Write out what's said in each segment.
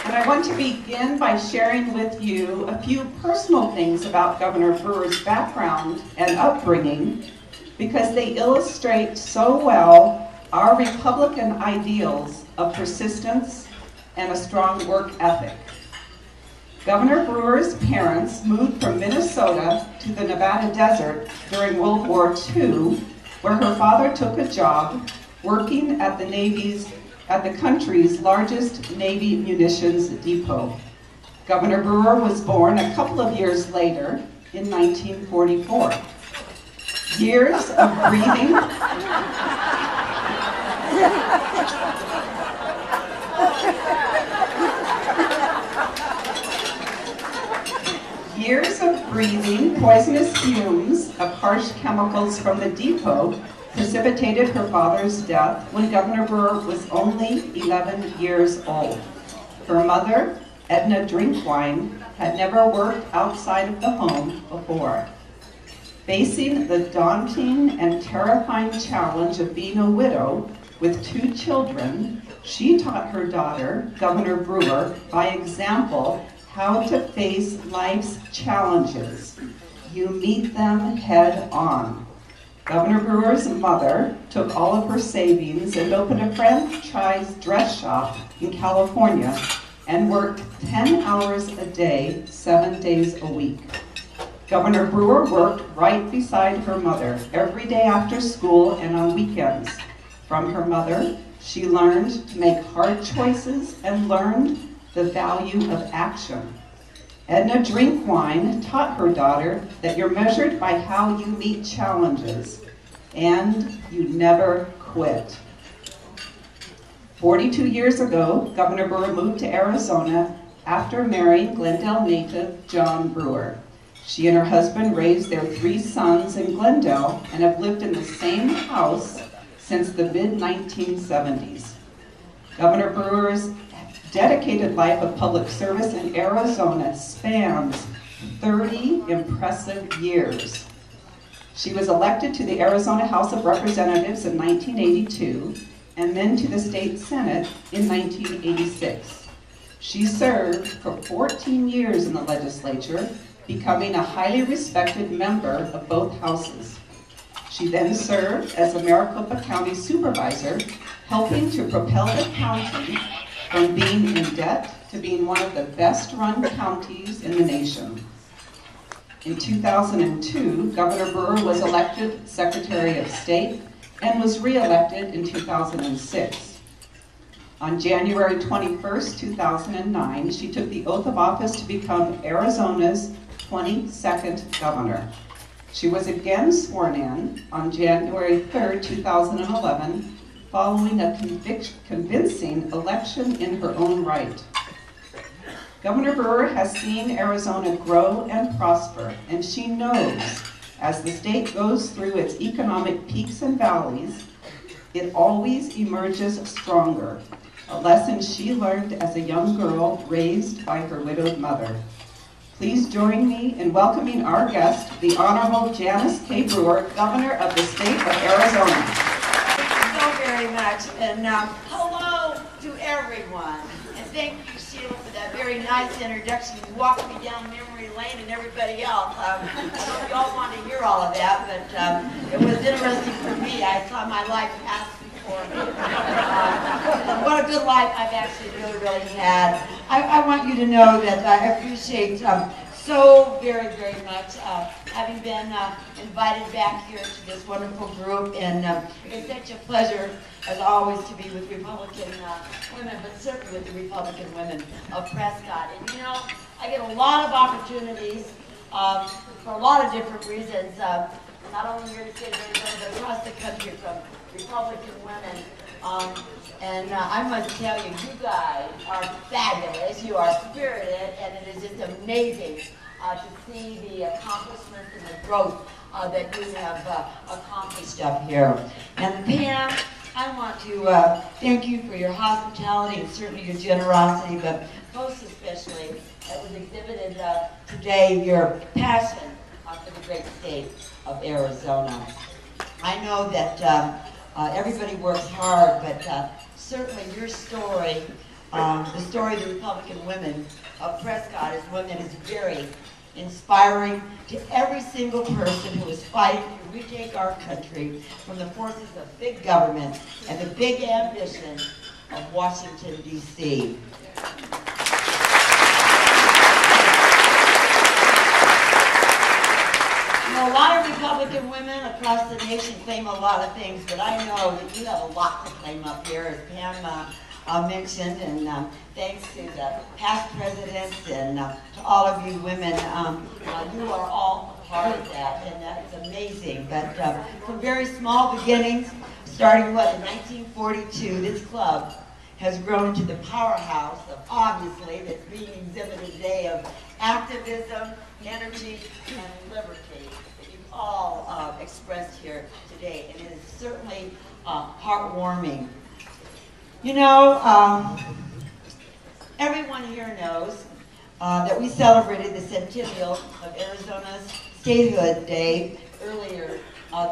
And I want to begin by sharing with you a few personal things about Governor Brewer's background and upbringing, because they illustrate so well our Republican ideals of persistence and a strong work ethic. Governor Brewer's parents moved from Minnesota to the Nevada desert during World War II, where her father took a job working at the country's largest Navy munitions depot. Governor Brewer was born a couple of years later in 1944. Years of breathing. Years of breathing poisonous fumes of harsh chemicals from the depot precipitated her father's death when Governor Brewer was only 11 years old. Her mother, Edna Drinkwine, had never worked outside of the home before. Facing the daunting and terrifying challenge of being a widow with 2 children, she taught her daughter, Governor Brewer, by example, how to face life's challenges. You meet them head on. Governor Brewer's mother took all of her savings and opened a franchise dress shop in California and worked 10 hours a day, 7 days a week. Governor Brewer worked right beside her mother every day after school and on weekends. From her mother, she learned to make hard choices and learned the value of action. Edna Drinkwine taught her daughter that you're measured by how you meet challenges, and you never quit. 42 years ago, Governor Brewer moved to Arizona after marrying Glendale native John Brewer. She and her husband raised their 3 sons in Glendale and have lived in the same house since the mid-1970s. Governor Brewer's dedicated life of public service in Arizona spans 30 impressive years. She was elected to the Arizona House of Representatives in 1982 and then to the state Senate in 1986. She served for 14 years in the legislature, becoming a highly respected member of both houses. She then served as a Maricopa County Supervisor, helping to propel the county from being in debt to being one of the best-run counties in the nation. In 2002, Governor Brewer was elected Secretary of State and was re-elected in 2006. On January 21st, 2009, she took the oath of office to become Arizona's 22nd governor. She was again sworn in on January 3rd, 2011, following a convincing election in her own right. Governor Brewer has seen Arizona grow and prosper, and she knows as the state goes through its economic peaks and valleys, it always emerges stronger, a lesson she learned as a young girl raised by her widowed mother. Please join me in welcoming our guest, the Honorable Janice K. Brewer, Governor of the state of Arizona. Thank you so very much, and hello to everyone. And thank you, Sheila, for that very nice introduction. You walked me down memory lane and everybody else. I don't know if you all want to hear all of that, but it was interesting for me. I saw my life pass before me. What a good life I've actually really had. I want you to know that I appreciate so very much having been invited back here to this wonderful group, and it's such a pleasure as always to be with Republican women, but certainly with the Republican women of Prescott. And you know, I get a lot of opportunities for a lot of different reasons, not only here to state of Arizona, but across the country from Republican women. And I must tell you, you guys are fabulous, you are spirited, and it is just amazing to see the accomplishments and the growth that you have accomplished up here. And Pam, I want to thank you for your hospitality and certainly your generosity, but most especially that was exhibited today, your passion for the great state of Arizona. I know that everybody works hard, but certainly your story the story of the Republican women of Prescott is one that is very inspiring to every single person who is fighting to retake our country from the forces of big government and the big ambition of Washington, D.C. A lot of Republican women across the nation claim a lot of things, but I know that you have a lot to claim up here, as Pam mentioned, and thanks to the past presidents and to all of you women, you are all a part of that, and that's amazing. But from very small beginnings, starting in 1942, this club has grown into the powerhouse of, obviously, that's being exhibited today, of activism, energy, and liberty that you've all expressed here today, and it is certainly heartwarming. You know, everyone here knows that we celebrated the centennial of Arizona's statehood day earlier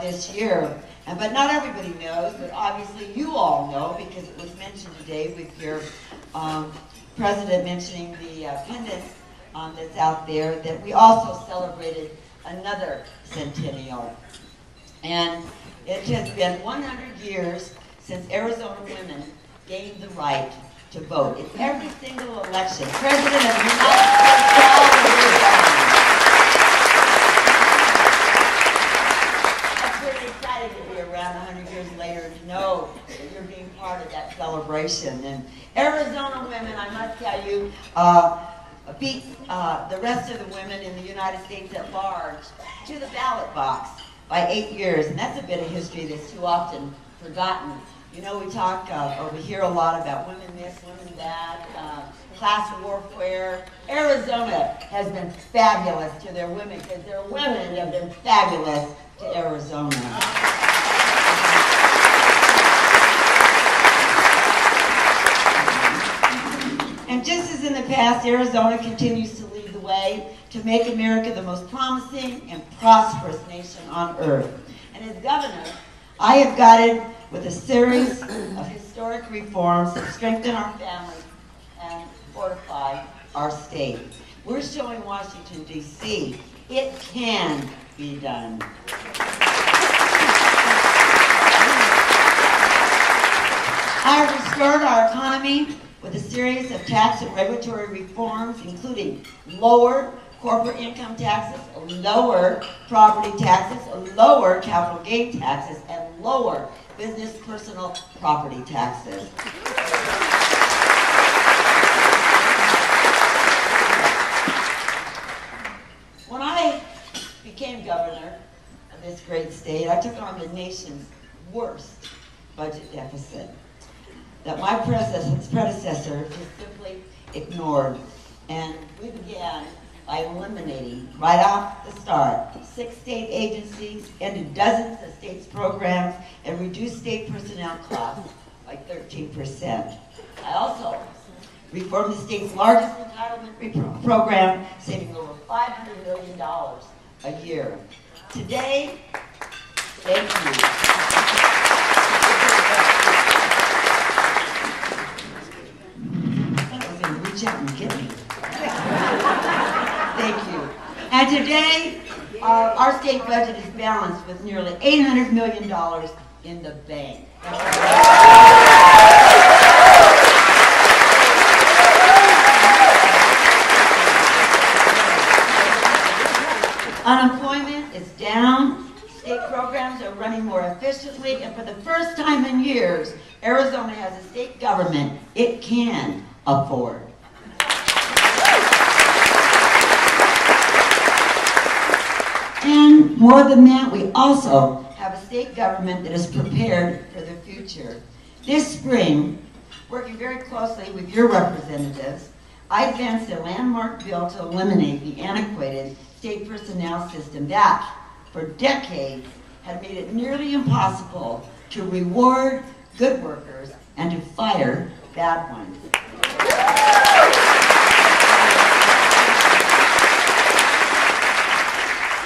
this year. But not everybody knows, but obviously you all know, because it was mentioned today with your president mentioning the pendant that's out there, that we also celebrated another centennial. And it has been 100 years since Arizona women gained the right to vote in every single election. President of the United States, all the way around. That's pretty exciting to be around 100 years later and to know that you're being part of that celebration. And Arizona women, I must tell you, beat the rest of the women in the United States at large to the ballot box by 8 years. And that's a bit of history that's too often forgotten. You know, we talk, or we hear a lot about women this, women that, class warfare. Arizona has been fabulous to their women, because their women have been fabulous to Arizona. And just as in the past, Arizona continues to lead the way to make America the most promising and prosperous nation on earth. And as governor, I have guided with a series of historic reforms that strengthen our families and fortify our state. We're showing Washington, D.C. it can be done. I have restored our economy with a series of tax and regulatory reforms, including lower corporate income taxes, lower property taxes, lower capital gain taxes, and lower business personal property taxes. When I became governor of this great state, I took on the nation's worst budget deficit that my predecessor just simply ignored. And we began by eliminating, right off the start, 6 state agencies, ended dozens of states' programs, and reduced state personnel costs by 13%. I also reformed the state's largest entitlement program, saving over $500 million a year. Today, thank you. I was going to reach out and get me. Thank you. And today, our state budget is balanced with nearly $800 million in the bank. Unemployment is down. State programs are running more efficiently, and for the first time in years, Arizona has a state government it can afford. And more than that, we also have a state government that is prepared for the future. This spring, working very closely with your representatives, I advanced a landmark bill to eliminate the antiquated state personnel system that, for decades, had made it nearly impossible to reward good workers and to fire bad ones.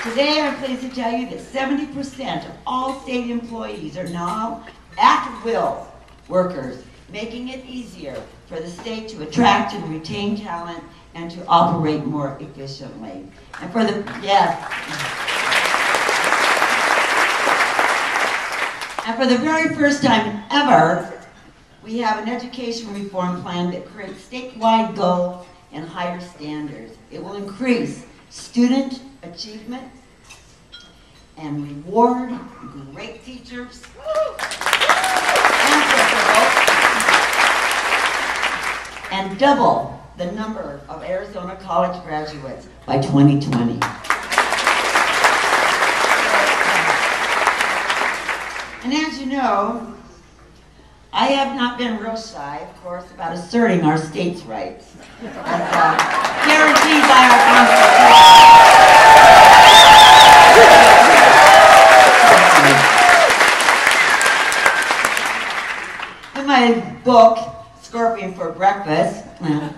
Today, I'm pleased to tell you that 70% of all state employees are now at-will workers making it easier for the state to attract and retain talent and to operate more efficiently. And for the, and for the very first time ever, we have an education reform plan that creates statewide goals and higher standards. It will increase student achievement and reward great teachers and double the number of Arizona college graduates by 2020. And as you know, I have not been real shy, of course, about asserting our state's rights as guaranteed by our Constitution. In my book, Scorpion for Breakfast,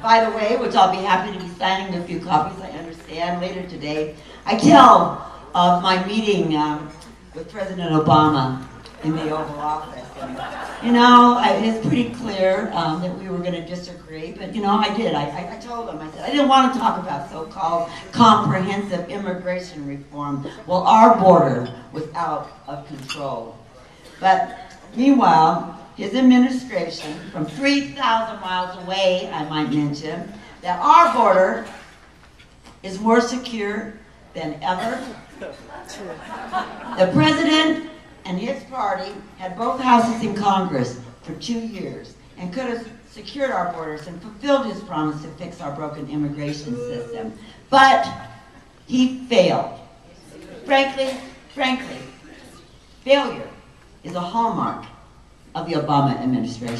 by the way, which I'll be happy to be signing a few copies, I understand, later today, I tell of my meeting with President Obama in the Oval Office. And, you know, it's pretty clear that we were going to disagree, but, you know, I did. I told him, I said, I didn't want to talk about so-called comprehensive immigration reform. Well, our border was out of control. But meanwhile, his administration, from 3,000 miles away, I might mention, that our border is more secure than ever. The president and his party had both houses in Congress for 2 years and could have secured our borders and fulfilled his promise to fix our broken immigration system. But he failed. Frankly, failure is a hallmark of the Obama administration.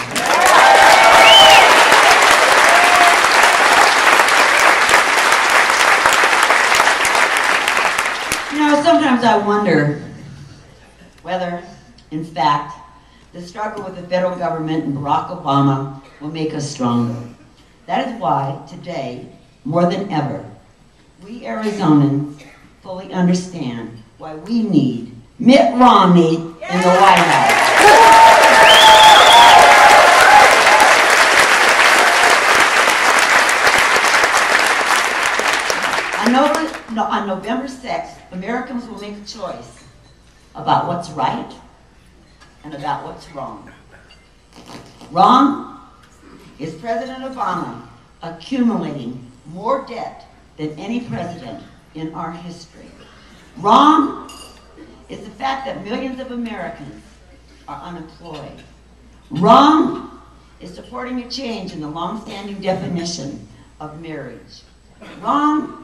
You know, sometimes I wonder whether, in fact, the struggle with the federal government and Barack Obama will make us stronger. That is why, today, more than ever, we Arizonans fully understand why we need Mitt Romney in the White House. On November 6th, Americans will make a choice about what's right and about what's wrong. Wrong is President Obama accumulating more debt than any president in our history. Wrong is the fact that millions of Americans are unemployed. Wrong is supporting a change in the long-standing definition of marriage. Wrong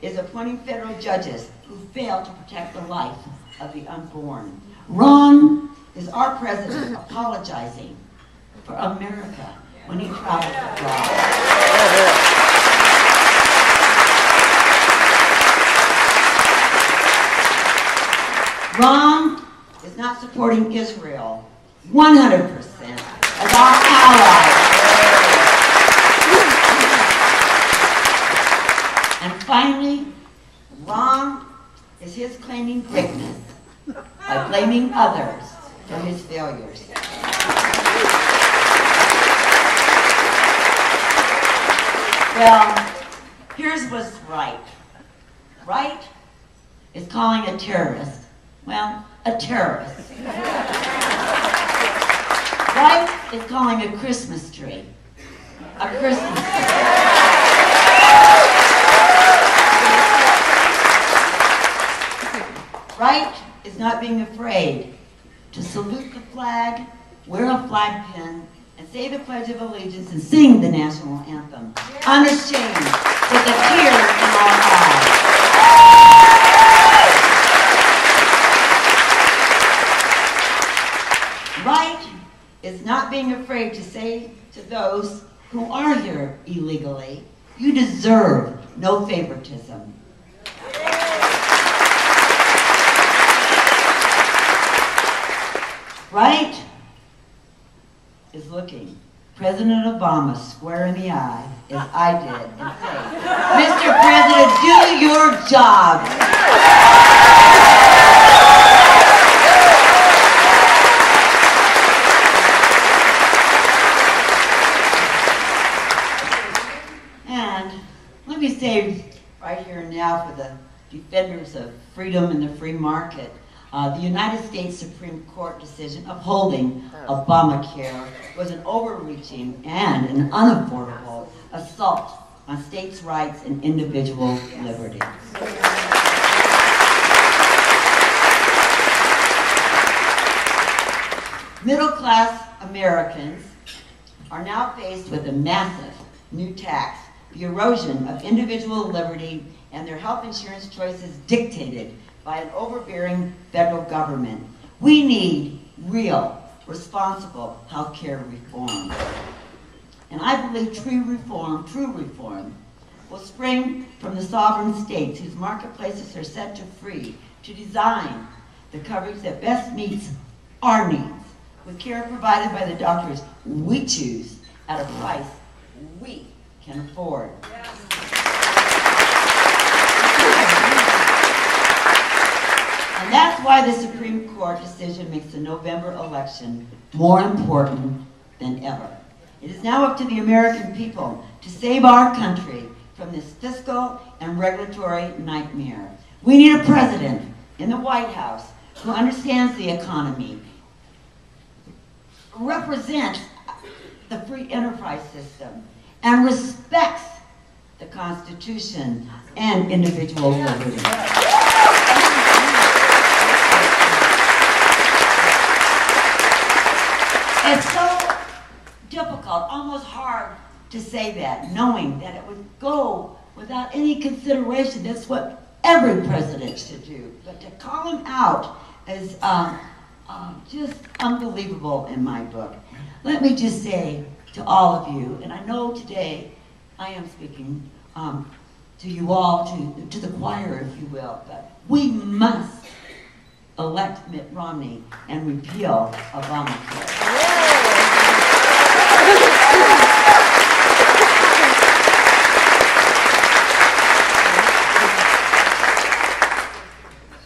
is appointing federal judges who fail to protect the life of the unborn. Wrong is our president apologizing for America when he travels abroad. Wrong is not supporting Israel 100% as our ally. And finally, wrong is his claiming greatness by blaming others for his failures. Well, here's what's right. Right is calling a terrorist, well, a terrorist. Right is calling a Christmas tree a Christmas tree. Right is not being afraid to salute the flag, wear a flag pin, and say the Pledge of Allegiance and sing the national anthem, unashamed, with a tear in our eyes. Right is not being afraid to say to those who are here illegally, you deserve no favoritism. Right is looking President Obama square in the eye, as I did, and say, Mr. President, do your job. And let me say right here and now for the defenders of freedom and the free market, the United States Supreme Court decision upholding Obamacare was an overreaching and an unaffordable assault on states' rights and individual liberties. Middle-class Americans are now faced with a massive new tax, the erosion of individual liberty, and their health insurance choices dictated by an overbearing federal government. We need real, responsible health care reform. And I believe true reform, will spring from the sovereign states whose marketplaces are set to free to design the coverage that best meets our needs, with care provided by the doctors we choose at a price we can afford. Yes. And that's why the Supreme Court decision makes the November election more important than ever. It is now up to the American people to save our country from this fiscal and regulatory nightmare. We need a president in the White House who understands the economy, represents the free enterprise system, and respects the Constitution and individual liberty. It's so difficult, almost hard to say that, knowing that it would go without any consideration. That's what every president should do. But to call him out is just unbelievable in my book. Let me just say to all of you, and I know today I am speaking to you all, to the choir, if you will, but we must elect Mitt Romney and repeal Obamacare.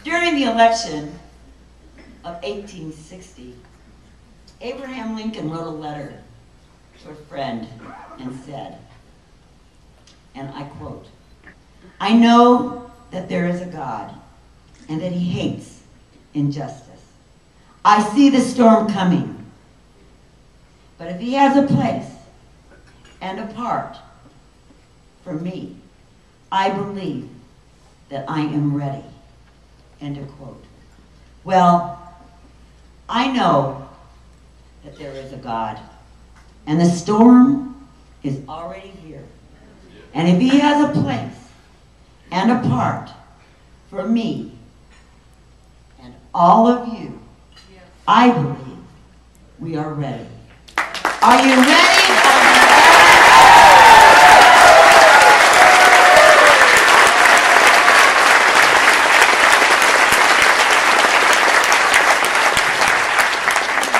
During the election of 1860, Abraham Lincoln wrote a letter to a friend and said, and I quote, "I know that there is a God and that he hates injustice. I see the storm coming, but if he has a place and a part for me, I believe that I am ready." End of quote. Well, I know that there is a God, and the storm is already here. And if he has a place and a part for me and all of you, I believe we are ready. Are you ready?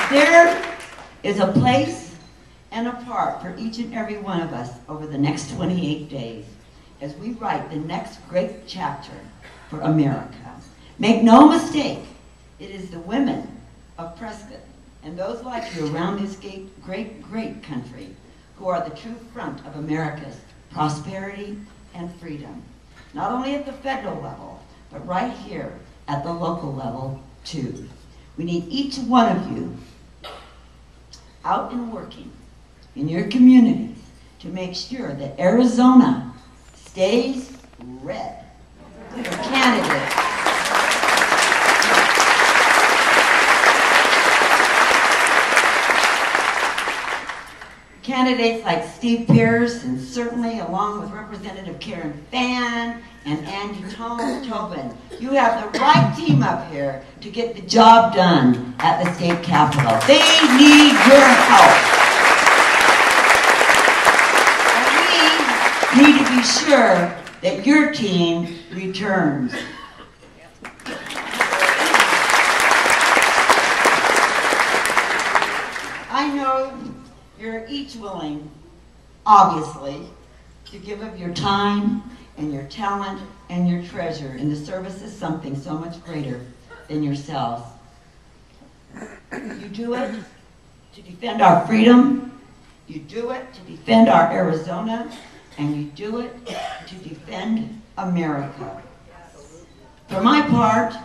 There is a place and a part for each and every one of us over the next 28 days as we write the next great chapter for America. Make no mistake, it is the women of Prescott and those like you around this great, great country who are the true front of America's prosperity and freedom. Not only at the federal level, but right here at the local level too. We need each one of you out and working in your communities to make sure that Arizona stays red for candidates. Candidates like Steve Pierce, and certainly along with Representative Karen Fann and Andy Tobin. You have the right team up here to get the job done at the state capitol. They need your help. And we need to be sure that your team returns. I know you're each willing, obviously, to give of your time and your talent and your treasure in the service of something so much greater than yourselves. You do it to defend our freedom. You do it to defend our Arizona. and you do it to defend America. For my part,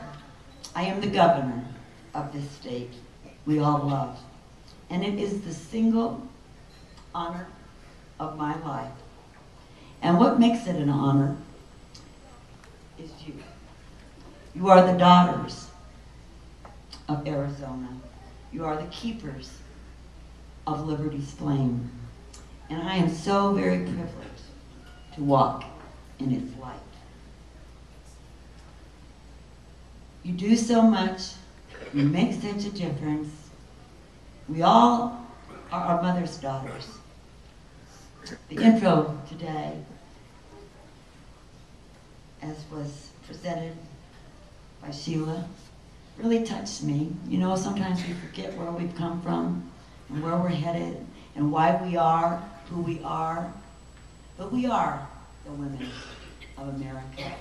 I am the governor of this state we all love, and it is the single honor of my life. And what makes it an honor is you. You are the daughters of Arizona. You are the keepers of liberty's flame. And I am so very privileged to walk in its light. You do so much. You make such a difference. We all are our mother's daughters. The intro today, as was presented by Sheila, really touched me. You know, sometimes we forget where we've come from and where we're headed and why we are who we are. But we are the women of America.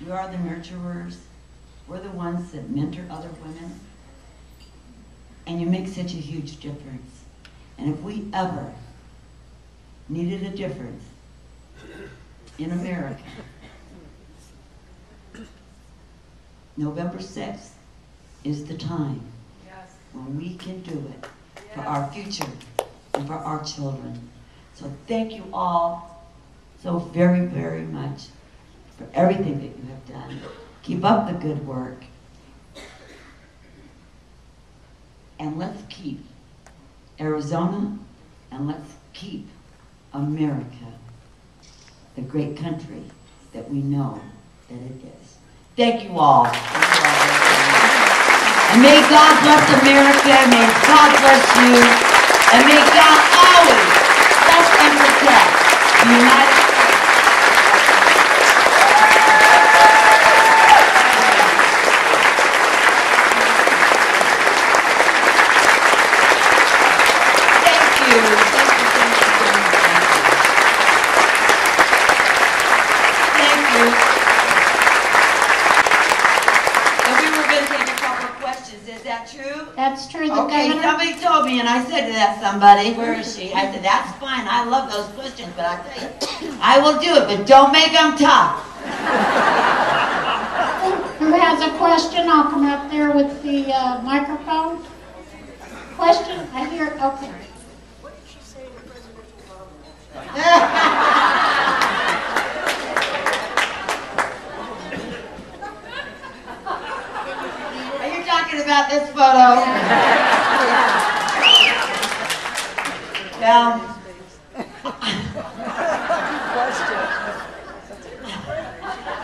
We are the nurturers. We're the ones that mentor other women. And you make such a huge difference. And if we ever needed a difference in America, November 6th is the time when we can do it for our future and for our children. So thank you all so very, very much for everything that you have done. Keep up the good work. And let's keep Arizona, and let's keep America, the great country that we know that it is. Thank you all. And may God bless America, may God bless you, and may God always bless and protect the United States. That's true. Okay, somebody told me, and I said to that somebody, where is she? I said, that's fine, I love those questions, but I tell you, I will do it, but don't make them tough. Who has a question? I'll come up there with the microphone. Question? I hear, okay. What did she say in the presidential moment? About this photo. Well,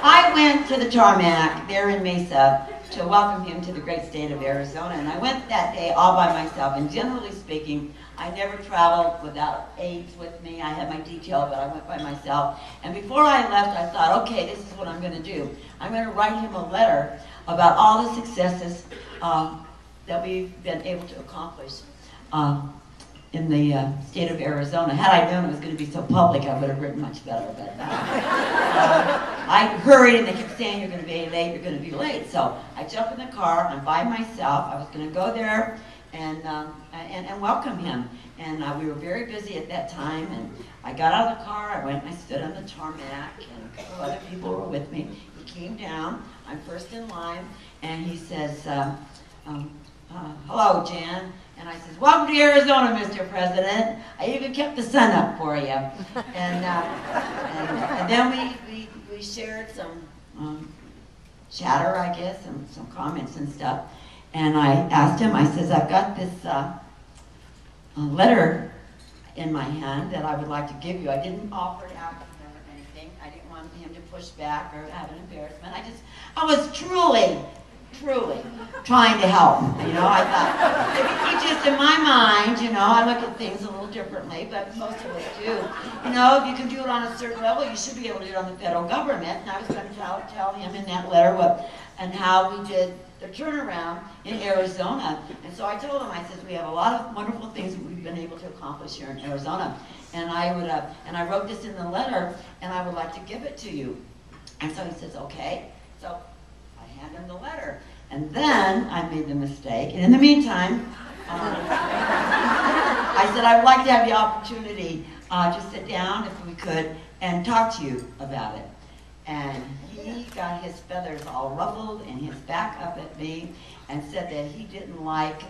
I went to the tarmac there in Mesa to welcome him to the great state of Arizona, and I went that day all by myself, and generally speaking, I never traveled without aides with me. I had my detail, but I went by myself. And before I left, I thought, okay, this is what I'm going to do. I'm going to write him a letter about all the successes that we've been able to accomplish in the state of Arizona. Had I known it was going to be so public, I would have written much better. But I hurried, and they kept saying, you're going to be late, you're going to be late. So I jumped in the car, I'm by myself. I was going to go there and welcome him. And we were very busy at that time, and I got out of the car, I went and I stood on the tarmac, and a couple other people were with me. He came down, I'm first in line, and he says, hello, Jan. And I says, welcome to Arizona, Mr. President. I even kept the sun up for you. And then we shared some chatter, I guess, and some comments and stuff. And I asked him, I says, I've got this letter in my hand that I would like to give you. I didn't offer it out to him or anything. I didn't want him to push back or have an embarrassment. I was truly trying to help. You know, I thought, maybe just in my mind, you know, I look at things a little differently, but most of us do. You know, if you can do it on a certain level, you should be able to do it on the federal government. And I was going to tell him in that letter what and how we did the turnaround in Arizona. And so I told him, I said, we have a lot of wonderful things that we've been able to accomplish here in Arizona. And I wrote this in the letter, and I would like to give it to you. And so he says, okay. So I hand him the letter. And then I made the mistake. And in the meantime, I said, I would like to have the opportunity just sit down if we could and talk to you about it. And he got his feathers all ruffled and his back up at me and said that he didn't like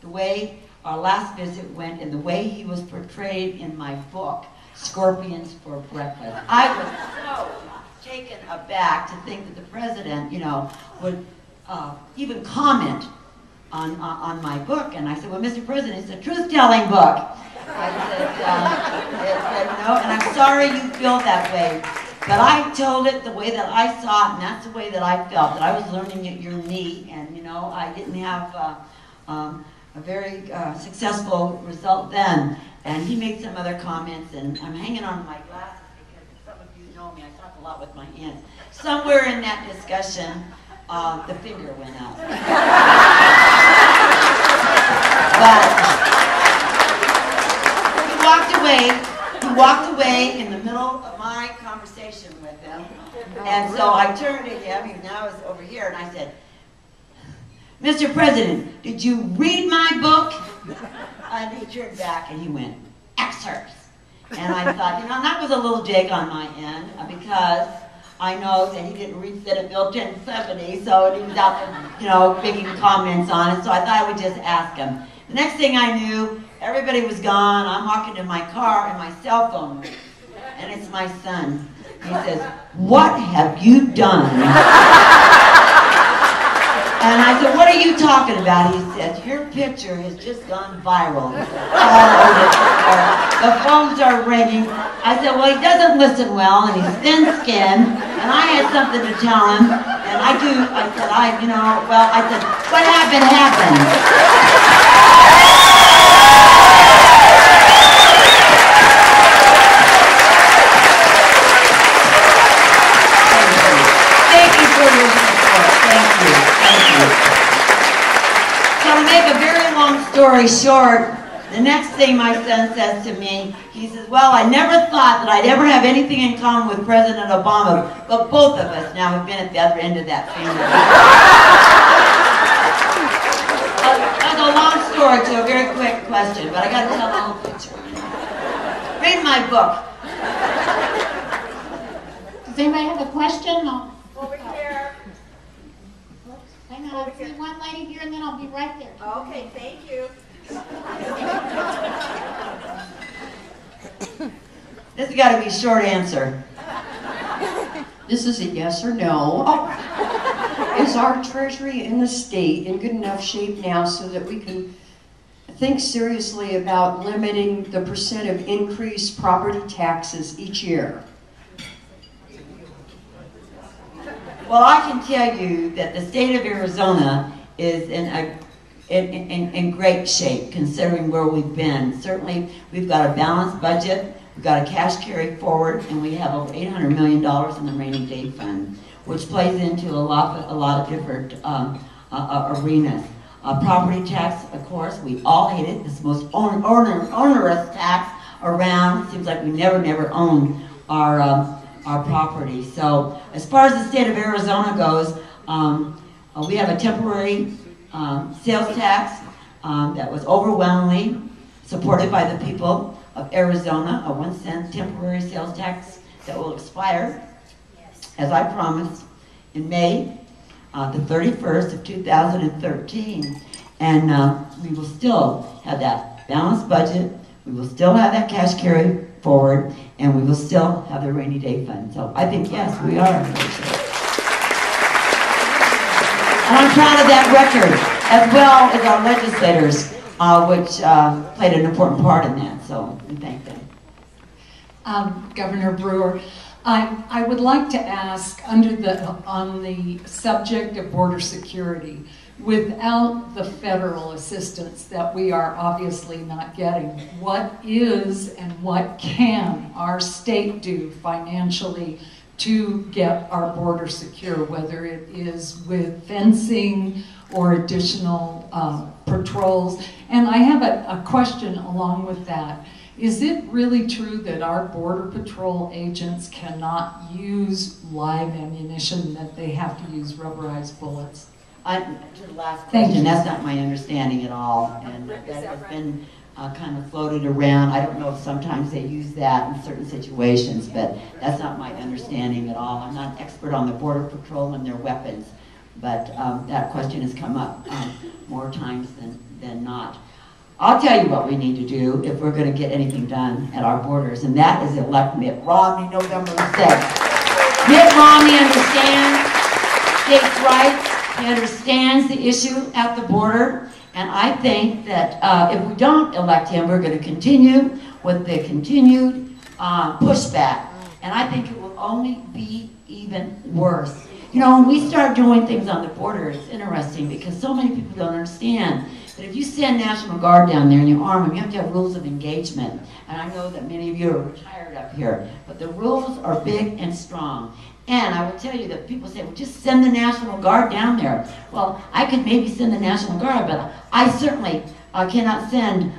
the way our last visit went and the way he was portrayed in my book, Scorpions for Breakfast. I was so taken aback to think that the president, you know, would even comment on my book. And I said, well, Mr. President, it's a truth-telling book. I said, no, and I'm sorry you feel that way. But I told it the way that I saw it, and that's the way that I felt, that I was learning at your knee, and, you know, I didn't have a very successful result then. And he made some other comments, and I'm hanging on to my glasses because some of you know me, I talk a lot with my hands. Somewhere in that discussion, the finger went up. But he walked away in the middle of my conversation with him. And so I turned to him, he now is over here, and I said, Mr. President, did you read my book? And he turned back and he went, excerpts. And I thought, you know, that was a little dig on my end because I know that he didn't read Senate Bill 1070, so he was out there, you know, making comments on it, so I thought I would just ask him. The next thing I knew, everybody was gone. I'm walking to my car and my cell phone rings, and it's my son. He says, what have you done? And I said, what are you talking about? He said, your picture has just gone viral. All over the phones are ringing. I said, well, he doesn't listen well, and he's thin-skinned, and I had something to tell him, and I said, you know, well, I said, what happened, happened. Thank you for your support. Thank you. Thank you. So to make a very long story short, the next thing my son says to me, he says, well, I never thought that I'd ever have anything in common with President Obama, but both of us now have been at the other end of that finger. That's a long story to a very quick question, but I got to tell the whole picture. Read my book. Does anybody have a question? No. Over here. Hang on, I see one lady here and then I'll be right there. Okay, thank you. This has got to be a short answer. This is a yes or no. Is our treasury in the state in good enough shape now so that we can think seriously about limiting the percent of increased property taxes each year? Well, I can tell you that the state of Arizona is in great shape considering where we've been. Certainly, we've got a balanced budget, we've got a cash carry forward, and we have over $800 million in the rainy day fund, which plays into a lot of different arenas. Property tax, of course, we all hate it. It's the most onerous tax around. It seems like we never own our property. So as far as the state of Arizona goes, we have a temporary sales tax that was overwhelmingly supported by the people of Arizona, a 1 cent temporary sales tax that will expire, as I promised, in May the 31st of 2013. And we will still have that balanced budget, we will still have that cash carry forward, and we will still have the rainy day fund. So I think, yes, we are. And I'm proud of that record, as well as our legislators, which played an important part in that. So we thank them. Governor Brewer, I would like to ask, on the subject of border security, without the federal assistance that we are obviously not getting, what is and what can our state do financially to get our border secure, whether it is with fencing or additional patrols? And I have a question along with that. Is it really true that our Border Patrol agents cannot use live ammunition, that they have to use rubberized bullets? To the last question, that's not my understanding at all, and that has been kind of floated around. I don't know if sometimes they use that in certain situations, but that's not my understanding at all. I'm not an expert on the Border Patrol and their weapons, but that question has come up more times than not. I'll tell you what we need to do if we're going to get anything done at our borders, and that is elect Mitt Romney November 6th. Mitt Romney understands states' rights. He understands the issue at the border, and I think that if we don't elect him, we're going to continue with the continued pushback, and I think it will only be even worse. You know, when we start doing things on the border, it's interesting because so many people don't understand that if you send National Guard down there and you arm them, you have to have rules of engagement. And I know that many of you are retired up here, but the rules are big and strong. And I will tell you that people say, well, just send the National Guard down there. Well, I could maybe send the National Guard, but I certainly cannot send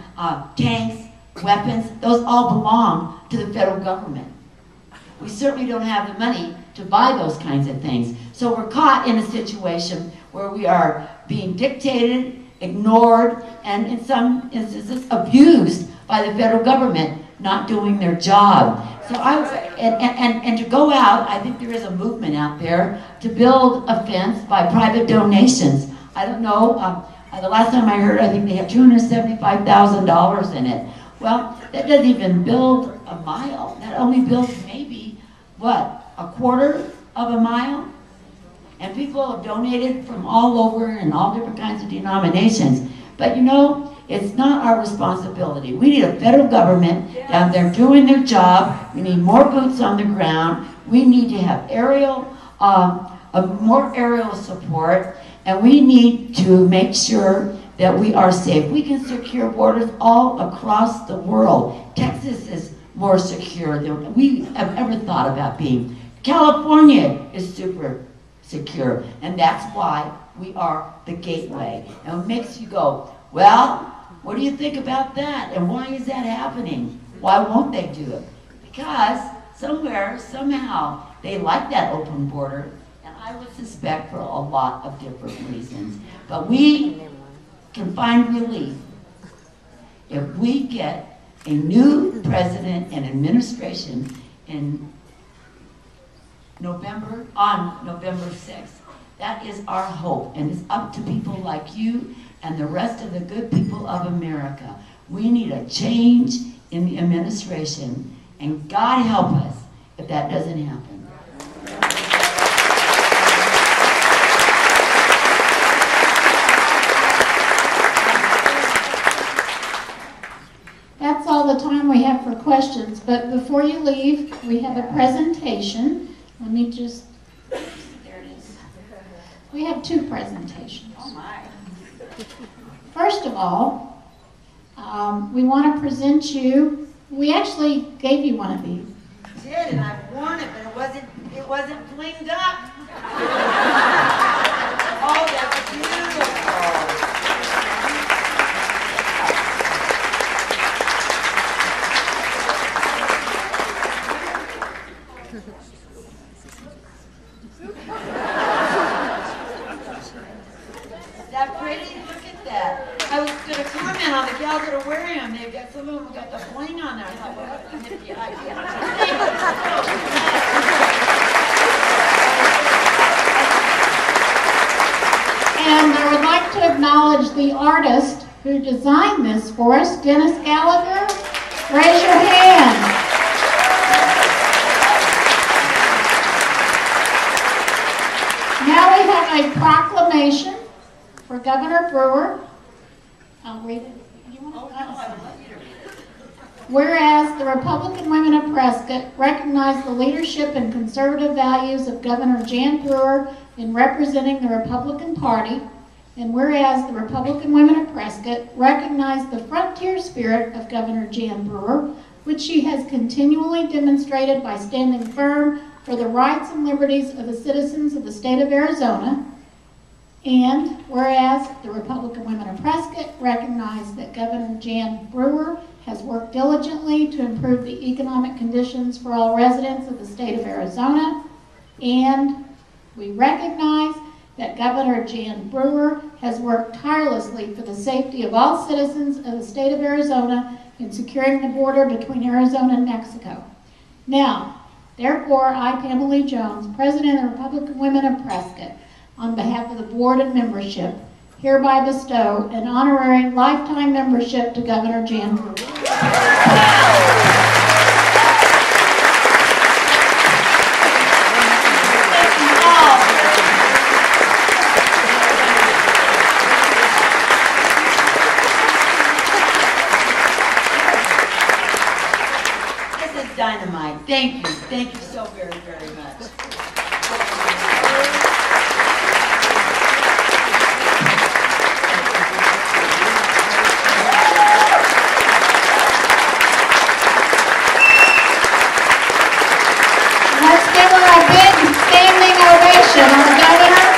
tanks, weapons. Those all belong to the federal government. We certainly don't have the money to buy those kinds of things. So we're caught in a situation where we are being dictated, ignored, and in some instances abused by the federal government not doing their job. So and to go out, I think there is a movement out there to build a fence by private donations. I don't know, the last time I heard, I think they have $275,000 in it. Well, that doesn't even build a mile. That only builds maybe, what, a quarter of a mile? And people have donated from all over and all different kinds of denominations. But you know, it's not our responsibility. We need a federal government down there doing their job. We need more boots on the ground. We need to have more aerial support. And we need to make sure that we are safe. We can secure borders all across the world. Texas is more secure than we have ever thought about being. California is super secure, and that's why we are the gateway. And it makes you go, well, what do you think about that? And why is that happening? Why won't they do it? Because somewhere, somehow, they like that open border, and I would suspect for a lot of different reasons. But we can find relief if we get a new president and administration on November 6th. That is our hope, and it's up to people like you and the rest of the good people of America. We need a change in the administration, and God help us if that doesn't happen. That's all the time we have for questions, but before you leave, we have a presentation. Let me just, there it is. We have two presentations. Oh my. First of all, we want to present you, we actually gave you one of these. I did, and I've worn it, but it wasn't blinged up. Oh, that's beautiful. Is that pretty? Look at that. I was going to comment on the gals that are wearing them. They've got, some of them got the bling on there. I thought, well, that's a nifty idea. And I would like to acknowledge the artist who designed this for us, Dennis Gallagher. Raise your hand. Now we have a proclamation for Governor Brewer. I'll read it. Whereas the Republican women of Prescott recognize the leadership and conservative values of Governor Jan Brewer in representing the Republican Party, and whereas the Republican women of Prescott recognize the frontier spirit of Governor Jan Brewer, which she has continually demonstrated by standing firm for the rights and liberties of the citizens of the state of Arizona, and whereas the Republican women of Prescott recognize that Governor Jan Brewer has worked diligently to improve the economic conditions for all residents of the state of Arizona, and we recognize that Governor Jan Brewer has worked tirelessly for the safety of all citizens of the state of Arizona in securing the border between Arizona and Mexico. Now, therefore, I, Pamela Lee Jones, President of the Republican Women of Prescott, on behalf of the board and membership, hereby bestow an honorary lifetime membership to Governor Jan Brewer. Dynamite. Thank you. Thank you so very, very much. Let's give her a big standing ovation, our governor.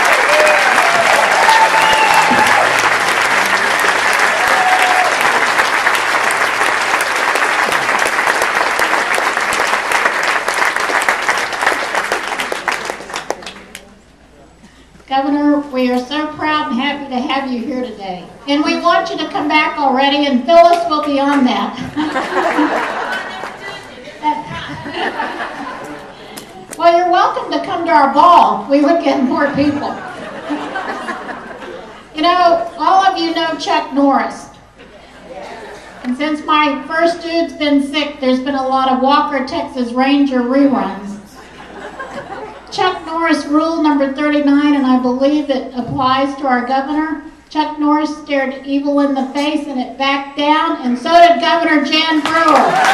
Governor, we are so proud and happy to have you here today. And we want you to come back already, and Phyllis will be on that. Well, you're welcome to come to our ball. We would get more people. You know, all of you know Chuck Norris. And since my first dude's been sick, there's been a lot of Walker, Texas Ranger reruns. Chuck Norris rule number 39, and I believe it applies to our governor. Chuck Norris stared evil in the face and it backed down, and so did Governor Jan Brewer.